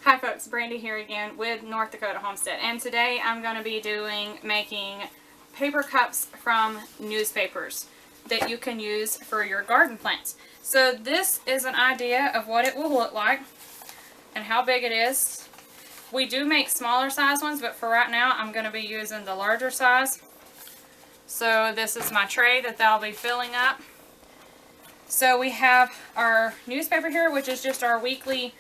Hi folks, Brandy here again with North Dakota Homestead, and today I'm going to be making paper cups from newspapers that you can use for your garden plants. So this is an idea of what it will look like and how big it is. We do make smaller size ones, but for right now I'm going to be using the larger size. So this is my tray that they'll be filling up. So we have our newspaper here, which is just our weekly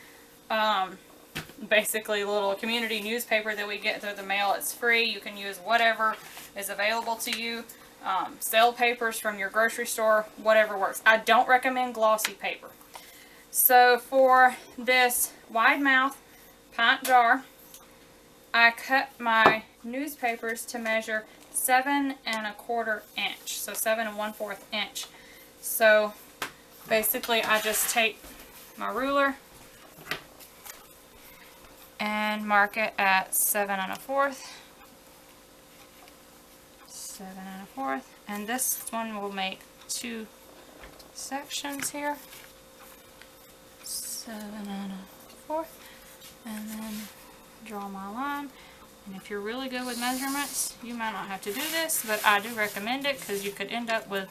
basically little community newspaper that we get through the mail. It's free. You can use whatever is available to you. Sale papers from your grocery store, whatever works. I don't recommend glossy paper. So for this wide mouth pint jar, I cut my newspapers to measure 7 1/4 inch. So 7 1/4 inch. So basically I just take my ruler and mark it at 7 1/4, 7 1/4, and this one will make 2 sections here, 7 1/4, and then draw my line. And if you're really good with measurements, you might not have to do this, but I do recommend it because you could end up with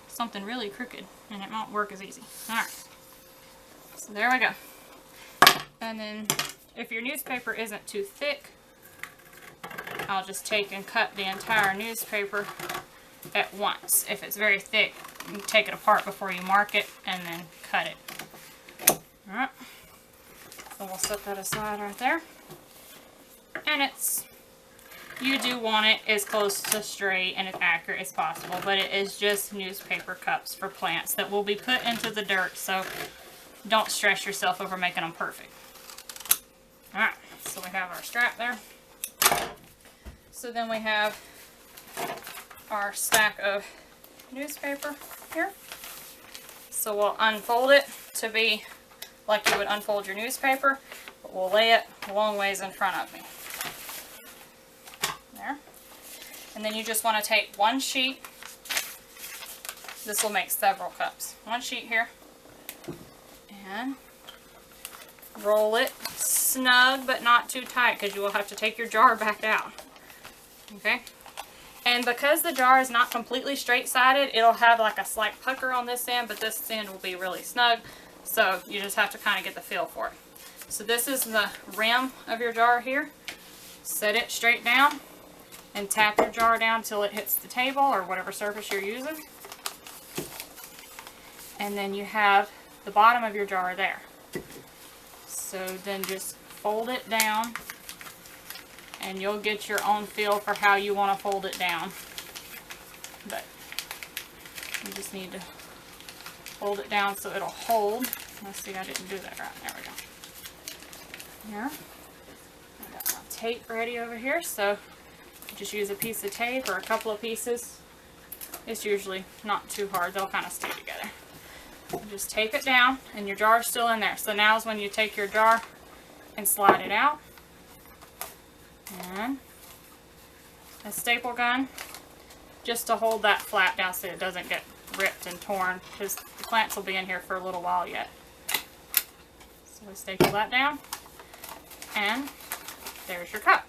something really crooked and it won't work as easy. Alright, so there we go. And then if your newspaper isn't too thick, I'll just take and cut the entire newspaper at once. If it's very thick, you take it apart before you mark it and then cut it. Alright, so we'll set that aside right there. And you do want it as close to straight and as accurate as possible, but it is just newspaper cups for plants that will be put into the dirt, so don't stress yourself over making them perfect. Alright, so we have our strap there. So then we have our stack of newspaper here. So we'll unfold it to be like you would unfold your newspaper, but we'll lay it a long ways in front of me. There. And then you just want to take one sheet. This will make several cups. One sheet here. And roll it snug but not too tight because you will have to take your jar back out. Okay? And because the jar is not completely straight-sided, it'll have like a slight pucker on this end, but this end will be really snug. So you just have to kind of get the feel for it. So this is the rim of your jar here. Set it straight down and tap your jar down till it hits the table or whatever surface you're using. And then you have the bottom of your jar there. So then just fold it down and you'll get your own feel for how you want to fold it down. But you just need to fold it down so it'll hold. Let's see, I didn't do that right. There we go. Here. I got my tape ready over here, so just use a piece of tape or a couple of pieces. It's usually not too hard. They'll kind of stay together. Just tape it down and your jar is still in there. So now is when you take your jar and slide it out. And a staple gun just to hold that flap down so it doesn't get ripped and torn because the plants will be in here for a little while yet. So we staple that down and there's your cup.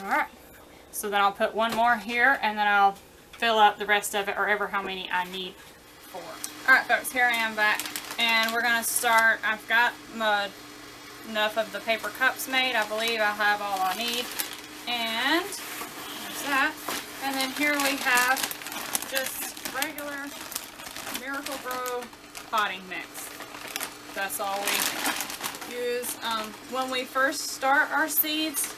Alright, so then I'll put one more here and then I'll fill up the rest of it or ever how many I need. Alright folks, here I am back and we're going to start. I've got enough of the paper cups made. I believe I have all I need. And there's that. And then here we have just regular Miracle-Gro potting mix. That's all we use. When we first start our seeds,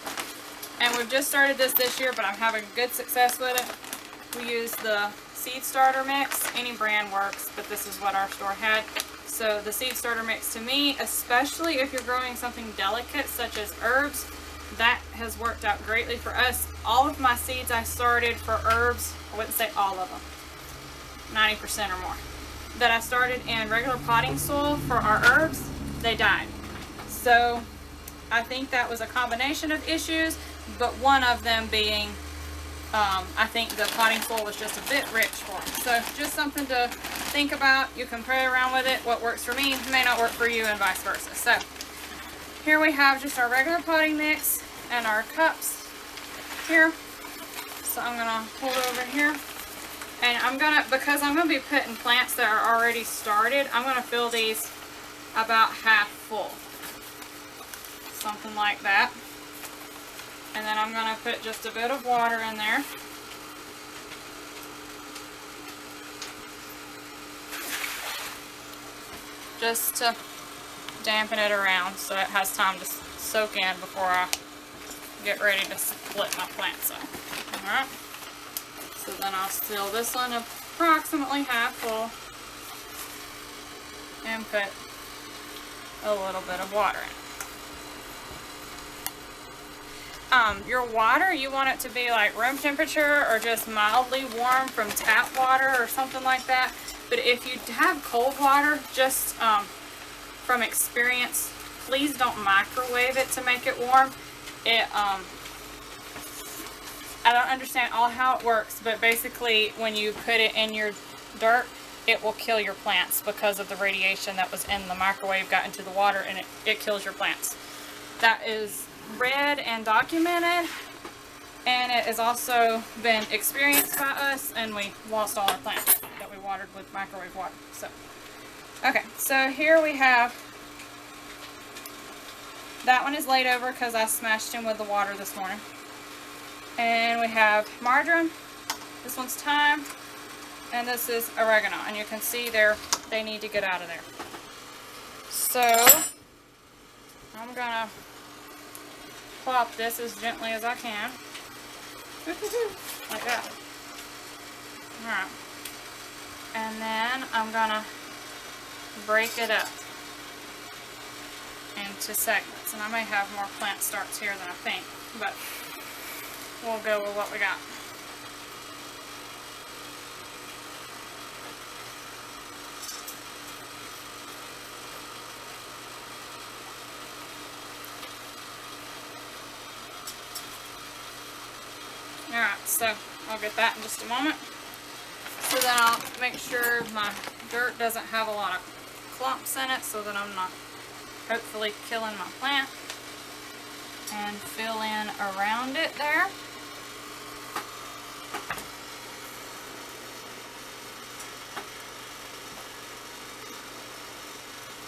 and we've just started this year, but I'm having good success with it, we use the seed starter mix. Any brand works, but this is what our store had. So the seed starter mix, to me, especially if you're growing something delicate such as herbs, that has worked out greatly for us. All of my seeds I started for herbs, I wouldn't say all of them, 90% or more, that I started in regular potting soil for our herbs, they died. So I think that was a combination of issues, but one of them being I think the potting soil was just a bit rich for them. So just something to think about. You can play around with it. What works for me may not work for you and vice versa. So here we have just our regular potting mix and our cups here. So I'm gonna hold it over here. And I'm gonna, because I'm gonna be putting plants that are already started, I'm gonna fill these about half full. Something like that. And then I'm gonna put just a bit of water in there. Just to dampen it around so it has time to soak in before I get ready to split my plants up. Alright. So then I'll seal this one approximately half full and put a little bit of water in. Your water, you want it to be like room temperature or just mildly warm from tap water or something like that. But if you have cold water, just from experience, please don't microwave it to make it warm. I don't understand all how it works, but basically when you put it in your dirt, it will kill your plants because of the radiation that was in the microwave got into the water, and it kills your plants. That is read and documented, and it has also been experienced by us, and we lost all our plants that we watered with microwave water. So, okay, so here we have, that one is laid over because I smashed him with the water this morning. And we have marjoram, this one's thyme, and this is oregano, and you can see they need to get out of there. So, I'm gonna plop this as gently as I can. Like that. Alright. And then I'm gonna break it up into segments. And I may have more plant starts here than I think, but we'll go with what we got. Alright, so I'll get that in just a moment. So then I'll make sure my dirt doesn't have a lot of clumps in it so that I'm not hopefully killing my plant. And fill in around it there.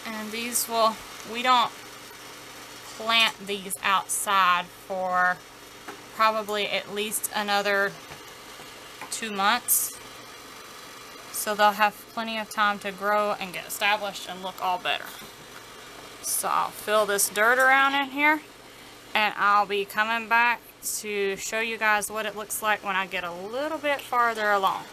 And these we don't plant these outside for probably at least another 2 months. So they'll have plenty of time to grow and get established and look all better. So I'll fill this dirt around in here, and I'll be coming back to show you guys what it looks like when I get a little bit farther along.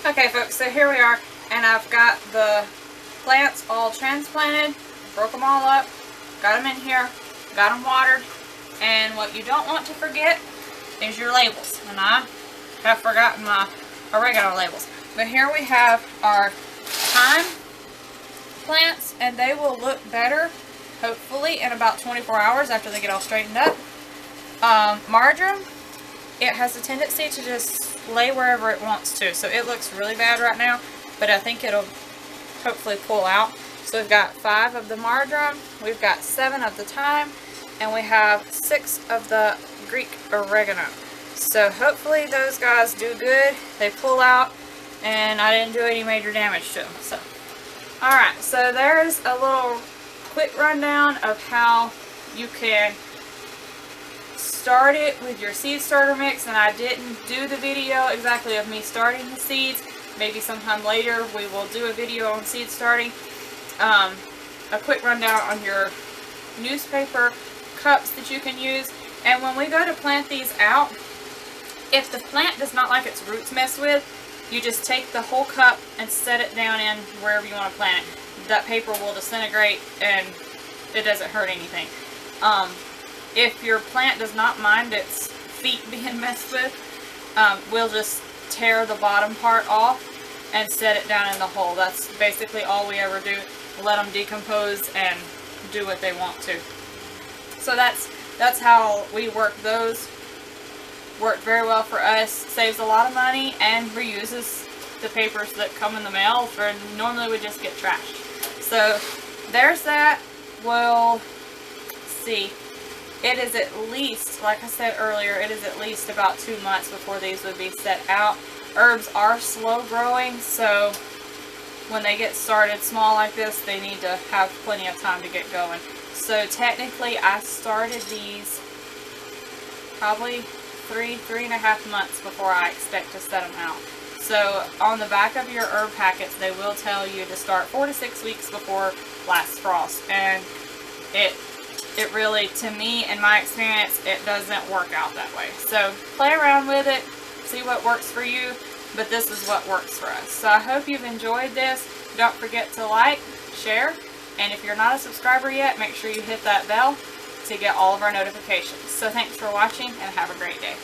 Okay folks, so here we are, and I've got the plants all transplanted, broke them all up, got them in here, got them watered, and what you don't want to forget is your labels. And I have forgotten my oregano labels. But here we have our thyme plants, and they will look better, hopefully, in about 24 hours after they get all straightened up. Marjoram, it has a tendency to just lay wherever it wants to. So it looks really bad right now, but I think it'll hopefully pull out. So we've got 5 of the marjoram, we've got 7 of the thyme, and we have 6 of the Greek oregano. So hopefully those guys do good. They pull out, and I didn't do any major damage to them. So, alright, so there's a little quick rundown of how you can start it with your seed starter mix. And I didn't do the video exactly of me starting the seeds. Maybe sometime later we will do a video on seed starting. A quick rundown on your newspaper cups that you can use. And when we go to plant these out, if the plant does not like its roots messed with, you just take the whole cup and set it down in wherever you want to plant it. That paper will disintegrate and it doesn't hurt anything. If your plant does not mind its feet being messed with, we'll just tear the bottom part off and set it down in the hole. That's basically all we ever do. Let them decompose and do what they want to. So that's how we work those. Worked very well for us. Saves a lot of money and reuses the papers that come in the mail, for normally we just get trashed. So there's that. We'll see. It is at least, like I said earlier, it is at least about 2 months before these would be set out. Herbs are slow growing, so when they get started small like this, they need to have plenty of time to get going. So technically I started these probably 3.5 months before I expect to set them out. So on the back of your herb packets, they will tell you to start 4 to 6 weeks before last frost, and it really, to me, in my experience, it doesn't work out that way. So play around with it, see what works for you, but this is what works for us. So I hope you've enjoyed this. Don't forget to like, share, and if you're not a subscriber yet, make sure you hit that bell to get all of our notifications. So thanks for watching, and have a great day.